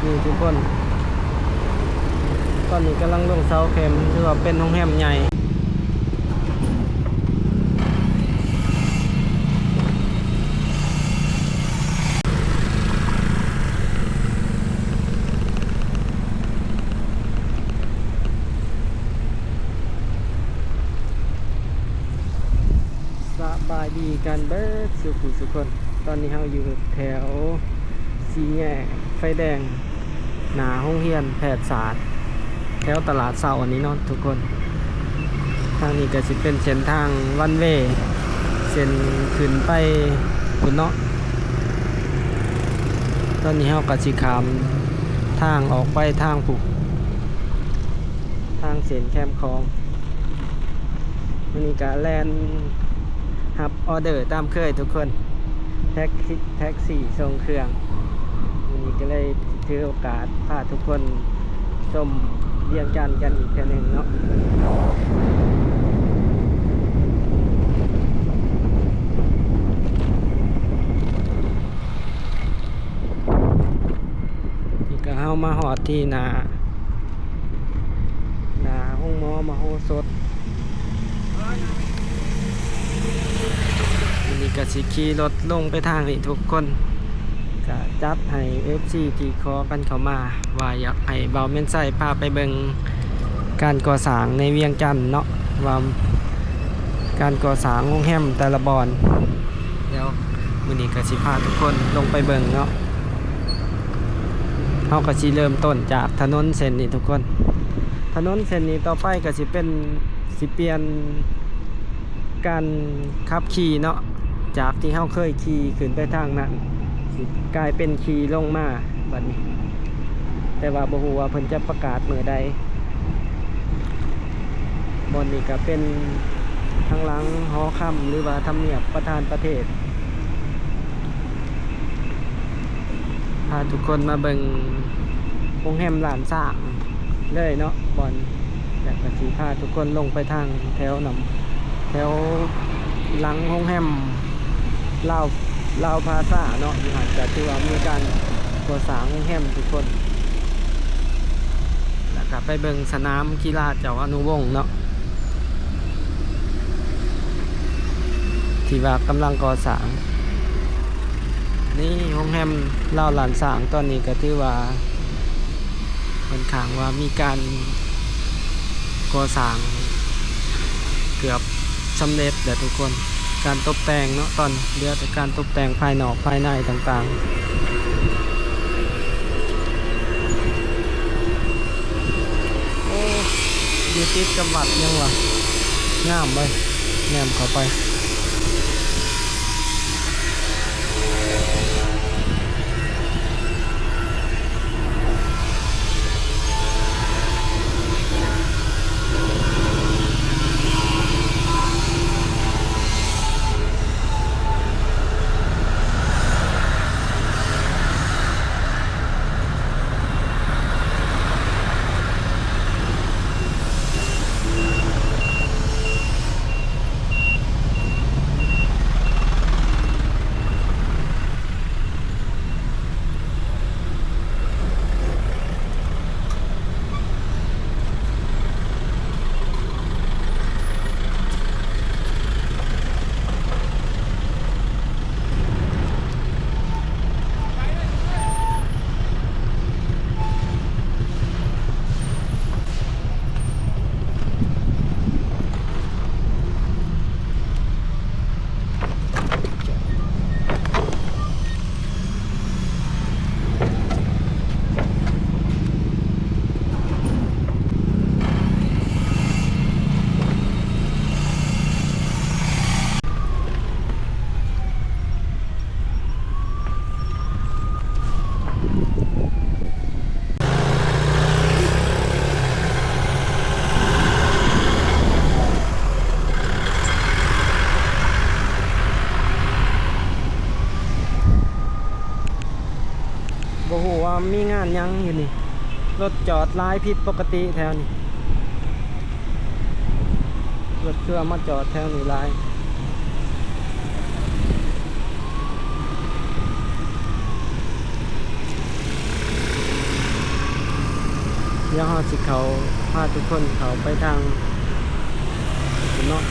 นี่ทุกคนตอนนี้กำลังลงเสาเข็มถือว่าเป็นโรงแรมใหญ่สบายดีกันเบิดสุขคนตอนนี้เราอยู่แถวสี่แยกไฟแดงหน้าโรงเรียนแพทยศาสตร์แถวตลาดเสาอันนี้เนาะทุกคนทางนี้ก็สิเป็นเส้นทางวันเวย์เส้นขึ้นไปคุณเนาะตอนนี้เราก็สิขามทางออกไปทางผูกทางเส้นแคมคลองวันนี้ก็แลนฮับออเดอร์ตามเคยทุกคนแท็กซี่ส่งเครื่องวันนี้ก็เลยถือโอกาสพาทุกคนชมเวียงจันทร์กันอีกแค่หนึ่งเนาะที่ก็เข้ามาหอดที่หนาห้องหมอมาโฮสดวันนี้ก็สิขี่รถลงไปทางนี้ทุกคนก็จัดให้ FC ที่ขอกันเข้ามาว่าอยากให้เบาเม่นไส้พาไปเบิ่งการก่อสร้างในเวียงจันทน์เนาะว่าการก่อสร้างโรงแรมแต่ละบอนเดี๋ยวมื้อนี้ก็สิพาทุกคนลงไปเบิ่งเนาะเฮาก็สิเริ่มต้นจากถนนเส้นนี้ทุกคนถนนเส้นนี้ต่อไปก็สิเป็นสิเปลี่ยนการขับขี่เนาะจากที่เฮาเคยขี่ขึ้นไปทางนั้นสิกลายเป็นขี่ลงมาบัดนี้แต่ว่าบ่ฮู้ว่าเพิ่นจะประกาศมื้อใดบอนนี้ก็เป็นทางหลังหอค่ำหรือว่าทำเนียบประธานประเทศพาทุกคนมาเบิ่งโรงแรมหลานสร้างเลยเนาะบอนอยากจะสิพาทุกคนลงไปทางแถหลังโรงแรมลาวพาซ่าเนาะอยู่ห่างจากที่ว่ามีการก่อสร้างโรงแรมทุกคนแล้วก็ไปเบิ่งสนามกีฬาเจ้าอนุวงศ์เนาะที่ว่ากำลังก่อสร้างนี่โรงแรมลาวหลานสร้างตอนนี้ก็ถือว่าค่อนข้างว่ามีการก่อสร้างเกือบสำเร็จแล้วทุกคนการตกแต่งเนาะตอนเหลือแต่การตกแต่งภายนอกภายในต่างๆโอ้อยู่ติดกับวัดยังวะงามเลยแนมเข้าไปบ่ฮู้ว่ามีงานยังอยู่นี่รถจอดหลายผิดปกติแถวนี้รถเครื่องมาจอดแถวนี้หลาย เดี๋ยวเราสิเขาพาทุกคนเขาไปทางเนาะ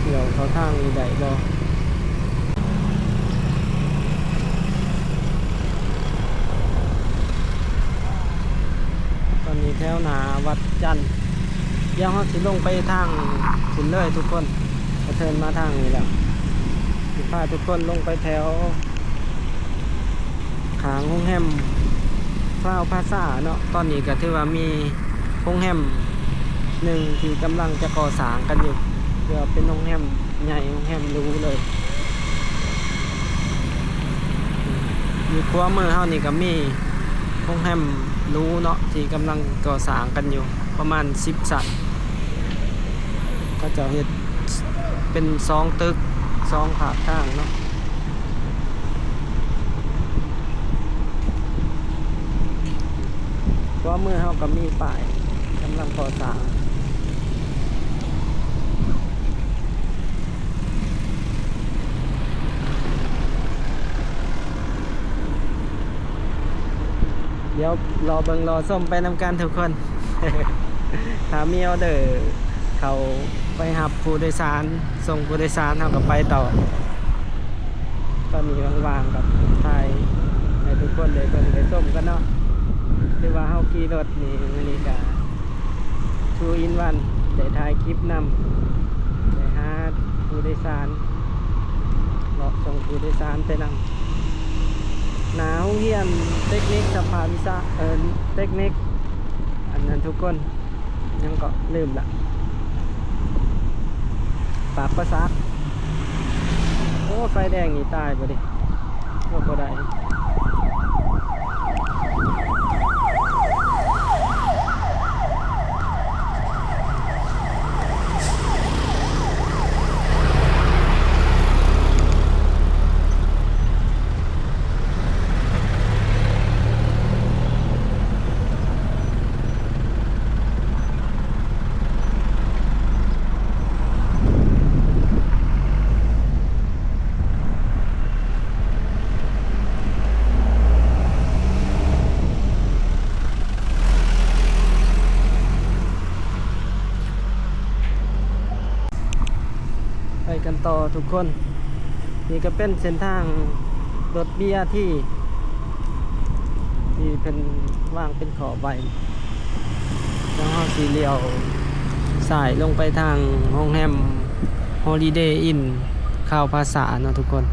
เดี๋ยวเขาทางนี้ได้บ่ตอนนี้แถวหนาวัดจันทร์เดี๋ยวเราสิลงไปทางขุนเลยทุกคนกระเทินมาทางนี้แล้วสิพาทุกคนลงไปแถวขางโรงแรมคลาวพาซ่าเนาะตอนนี้ก็ถือว่ามีโรงแรมหนึ่งที่กำลังจะก่อสร้างกันอยู่เพื่อเป็นโรงแรมใหญ่โรงแรมหรูเลยอยู่ขวามือเฮานี่ก็มีโรงแรมหรูเนาะที่กำลังก่อสร้างกันอยู่ประมาณ10ชั้นก็จะเฮ็ดเป็น2ตึก2ขาข้างเนาะขวามือเฮาก็มีป้ายกำลังก่อสร้างเดี๋ยวรอเบิ่งรอส้มไปนำกันทุกคน ถ้ามีออเดอร์เขาไปหับผู้โดยสารส่งผู้โดยสารเขาก็ไปต่อตอนนี้ว่างๆกับไทยให้ทุกคนได้เบิ่งได้ส้มกันเนาะคือว่าเฮาขี่รถนี่มื้อนี้ก็2 in 1ได้ถ่ายคลิปนำได้หาผู้โดยสารเลาะส่งผู้โดยสารไปนำหนาโรงเรียนเทคนิคสภาวิศาเทคนิคอันนั้นทุกคนยังก็ลืมละปากประสาโอ้ไฟแดงนี่ตายบ่ดิว่าบ่ได้ไปกันต่อทุกคนนี่ก็เป็นเส้นทางรถ BRT ที่เป็นว่างเป็นขอบใบแล้วก็สีเหลียวสายลงไปทางโรงแรม Holiday Inn ข้าวภาษาเนาะทุกคน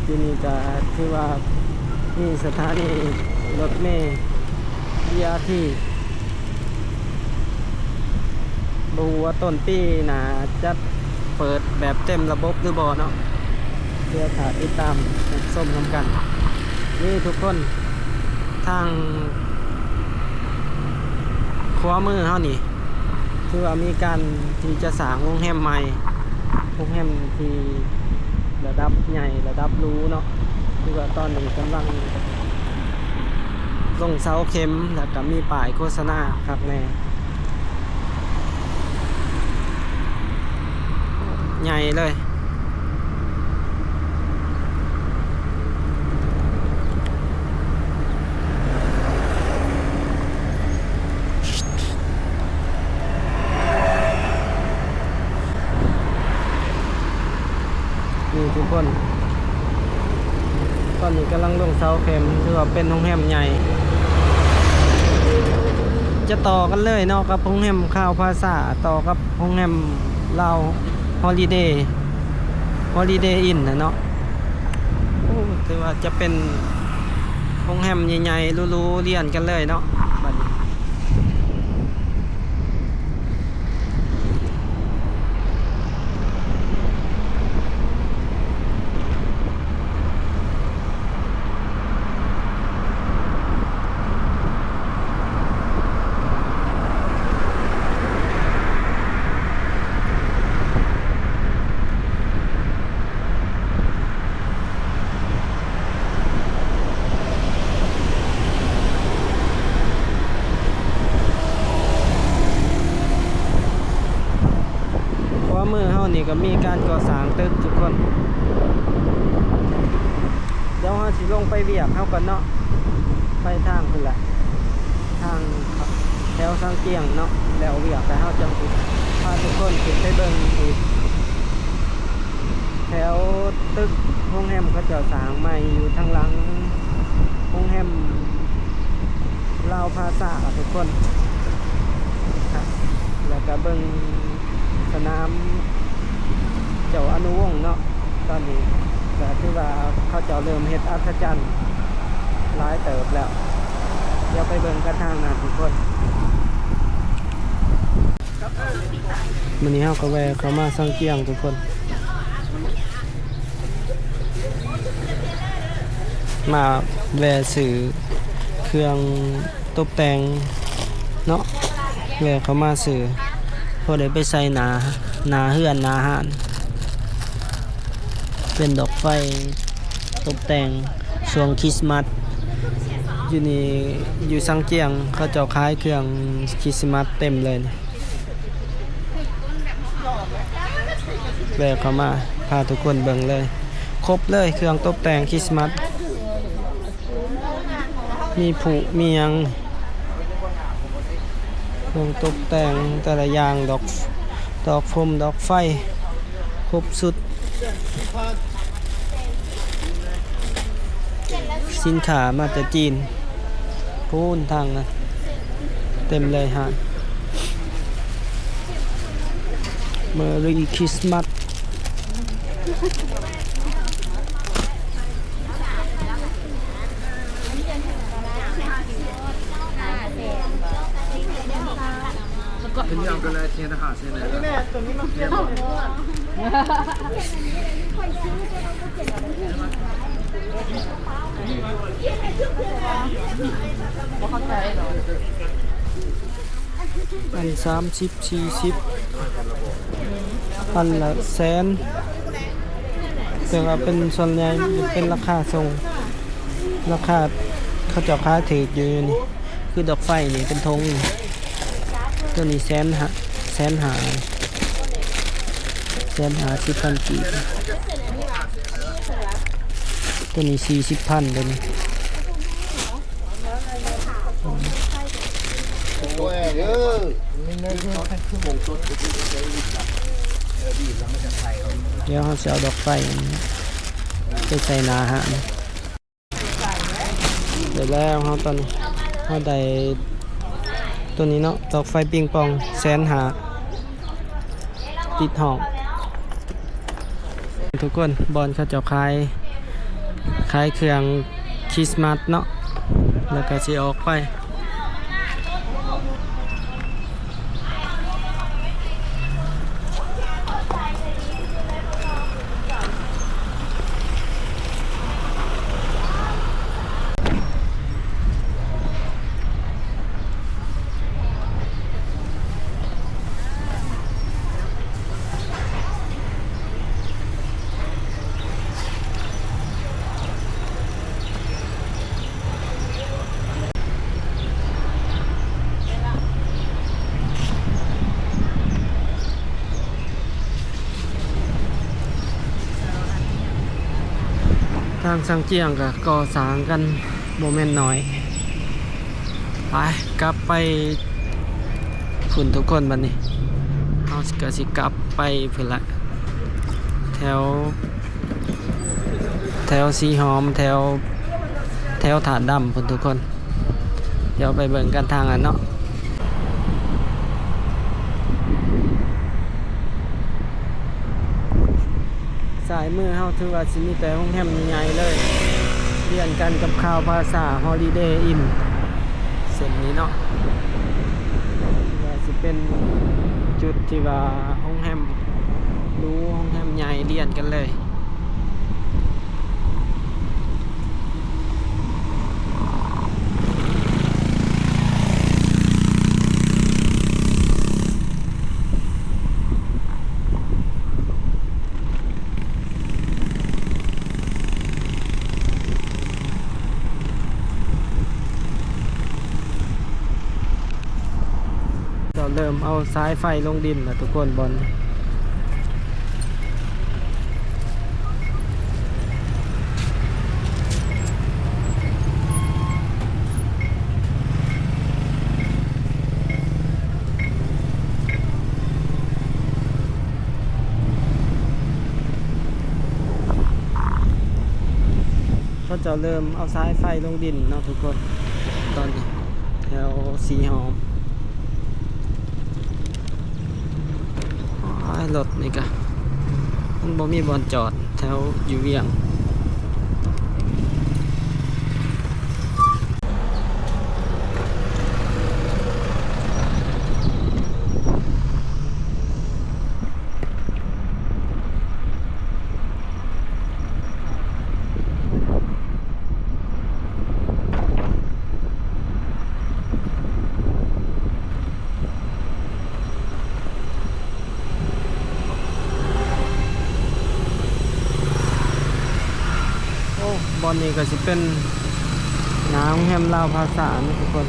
ที่นี่จะที่ว่านี่สถานีรถเมล์ BRT ดูว่าต้นปีน่าจะเปิดแบบเต็มระบบหรือบ่เนาะเพื่อถ่ายติดตามส้มนำกันนี่ทุกคนทางขวามือเฮานี่คือว่ามีการที่จะสร้างโรงแรมใหม่โรงแรมที่ระดับใหญ่ระดับรู้เนาะคือว่าตอนนี้กำลังลงเสาเข็มแล้วก็มีป้ายโฆษณาครับแน่ใหญ่เลยนี่ทุกคนตอนนี้กำลังลงเสาเข็มคือว่าเป็นโรงแรมใหญ่จะต่อกันเลยเนาะกับโรงแรมข้าวภาษาต่อกับโรงแรมลาวฮอลิเดย์อินนะเนาะคือว่าจะเป็นโรงแรมใหญ่ๆหรูๆเรียนกันเลยเนาะบัดนี้ ามือเฮานี่ก็มีการก่อสร้างตึกทุกคนเดี๋ยวเฮาสิลงไปเวียกเฮากันเนาะไปทางพุ่นละทางแถวสังเกียงเนาะแล้วเวียกไปเฮาจังสิพาทุกคนขึ้นไปเบิ่งอีกแถวตึกโรงแรมเขาเจ้าสร้างใหม่อยู่ทางหลังโรงแรมลาวพาซาทุกคนครับแล้วก็เบิ่งสนามเจ้าอนุวงศ์เนาะตอนนี้ก็ถือว่าเขาเจ้าเริ่มเฮ็ดอัศจรรย์หลายเติบแล้วเดี๋ยวไปเบิ่งกันทางนั้นทุกคนมื้อนี้เฮาก็แวะเข้ามาสังเกียงทุกคนมาแวะซื้อเครื่องตกแต่งเนาะแวะเข้ามาซื้อพอได้ไปใส่หนาเฮือนหนาหานเป็นดอกไฟตกแต่งช่วงคริสต์มาสอยู่นี่อยู่สังเกียงเขาเจ้าขายเครื่องคริสต์มาสเต็มเลยแวะเข้ามาพาทุกคนเบิ่งเลยครบเลยเครื่องตกแต่งคริสต์มาสมีผุมีหยังเครื่องตกแต่งแต่ละอย่างดอกพรมดอกไฟครบสุดสินค้ามาจากจีนพูนทางนะเต็มเลยฮะMerry Christmas 肯定要跟来贴的哈，现在。อัน30 40อันละแสนแต่ว่าเป็นส่วนใหญ่เป็นราคาส่งราคาเขาเจะค้าถืออยู่นี่คือดอกไฟนี่เป็นธงตัวนี้แสนหา10,000 กีบตัวนี้40,000ตัวนี้เดี๋ยวเขาจะเอาดอกไฟไปใส่นาฮะเดี๋ยวแล้วเขาตอนนี้เขาได้ตัวนี้เนาะดอกไฟปิงปองแสนหาติดห้องทุกคนบอลเขาจะขายเครื่องคริสต์มาสเนาะแล้วก็จะออกไปทางสังเจียงก็ก่อสร้างกันโมเมนต์น้อยไปกลับไปฝุ่นทุกคนบัดนี้เอาก็สิกลับไปเพื่อละแถวสีหอมแถวถาดดำฝุ่นทุกคนเดี๋ยวไปเบิ่งกันทางอันเนาะสายมือเฮาถือว่าสิมีแต่โรงแรมใหญ่ๆเลยเรียนกันกับข่าวภาษา Holiday Inn เส้นนี้เนาะว่าสิเป็นจุดที่ว่าโรงแรมรู้โรงแรมใหญ่เรียนกันเลย เราเริ่มเอาสายไฟลงดินแล้วทุกคนบอล เขาจะเริ่มเอาสายไฟลงดินเนาะทุกคนตอนนี้แถวสีหอมรถนี่ก็มันบ่มีบอนจอดแถวอยู่เวียงบอนนี้ก็จะเป็นน้ำแฮมลาวภาษานะทุกคน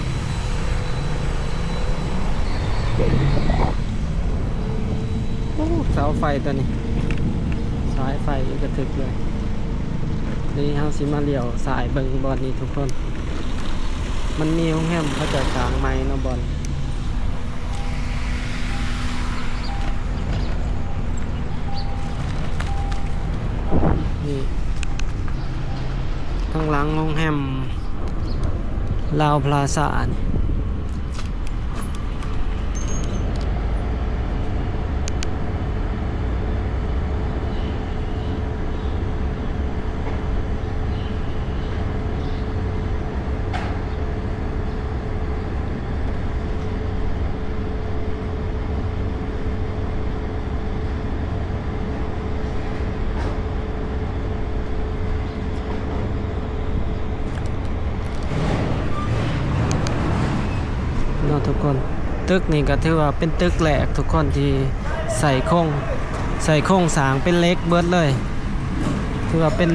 โอ้เสาไฟตัวนี้สายไฟกระถึกเลยนี่เฮาสิมาเลี้ยวสายเบิ่งบอนนี้ทุกคนมันมีห้องแฮมเขาจะสร้างใหม่เนาะบอนนี่ข้างหลังโรงแรมลาวพลาซ่าเนาะทุกคนตึกนี่ก็ถือว่าเป็นตึกแหลกทุกคนที่ใส่โครงสร้างเป็นเล็กเบิดเลยถือว่าเป็น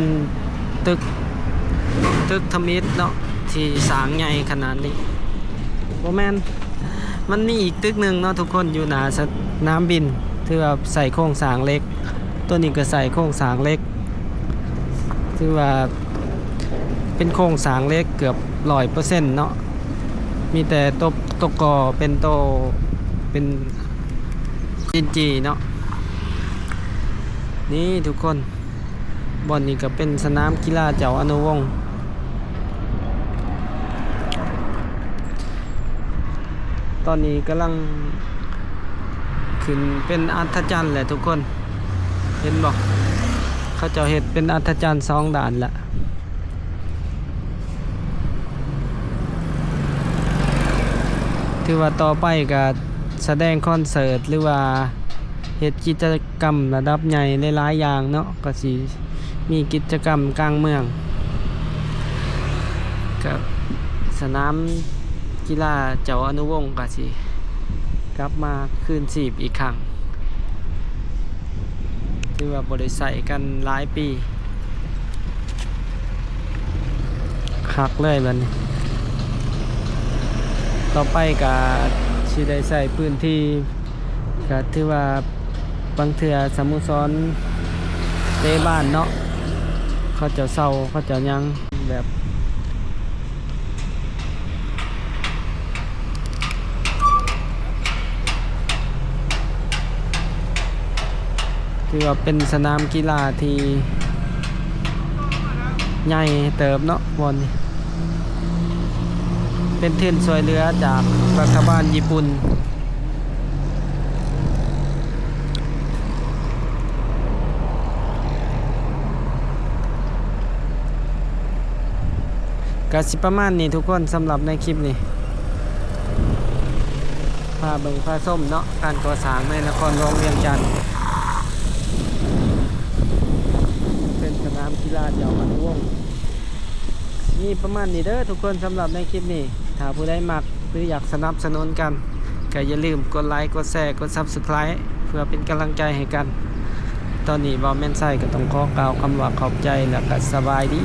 ตึกทมิตเนาะที่สร้างใหญ่ขนาดนี้บ่แม่นมันมีอีกตึกหนึ่งเนาะทุกคนอยู่หน้าสนามบินถือว่าใส่โครงสร้างเล็กตัวนี้ก็ใส่โครงสร้างเล็กถือว่าเป็นโครงสร้างเล็กเกือบ 100% เนาะมีแต่ตกกอเป็นเป็นจินจีเนาะนี่ทุกคนบอนนี้ก็เป็นสนามกีฬาเจ้าอนุวงศ์ตอนนี้กำลังขึ้นเป็นอัศจรรย์แหละทุกคนเห็นบอกเขาเจ้าเฮ็ดเป็นอัศจรรย์2 ด่านละถือว่าต่อไปก็แสดงคอนเสิร์ตหรือว่าเฮ็ดกิจกรรมระดับใหญ่หลายๆอย่างเนาะก็สิมีกิจกรรมกลางเมืองกับสนามกีฬาเจ้าอนุวงศ์ก็สิกลับมาคืนชีพอีกครั้งถือว่าบ่ได้ใช้กันหลายปีคักเลยบัดนี้ต่อไปก็สิได้ใส่พื้นที่ก็ถือว่าบางเทื่อสโมสรเตะบ้านเนาะเขาจะเซาเขาจะยังแบบถือว่าเป็นสนามกีฬาที่ใหญ่เติบเนาะบอลนี่เป็นทุนช่วยเหลือจากรัฐบาลญี่ปุ่นก็สิประมาณนี้ทุกคนสำหรับในคลิปนี้พาเบิ่งพาส้มเนาะการก่อสร้างในนครหลวงเวียงจันทร์เป็นสนามกีฬาเจ้าอนุวงศ์นี่ประมาณนี้เด้อทุกคนสำหรับในคลิปนี้ถ้าผู้ใดมักหรืออยากสนับสนุนกันก็อย่าลืมกดไลค์กดแชร์กด Subscribe เพื่อเป็นกำลังใจให้กันตอนนี้บ่แม่นไส้ก็ต้องขอกล่าวคำว่าขอบใจและก็สบายดี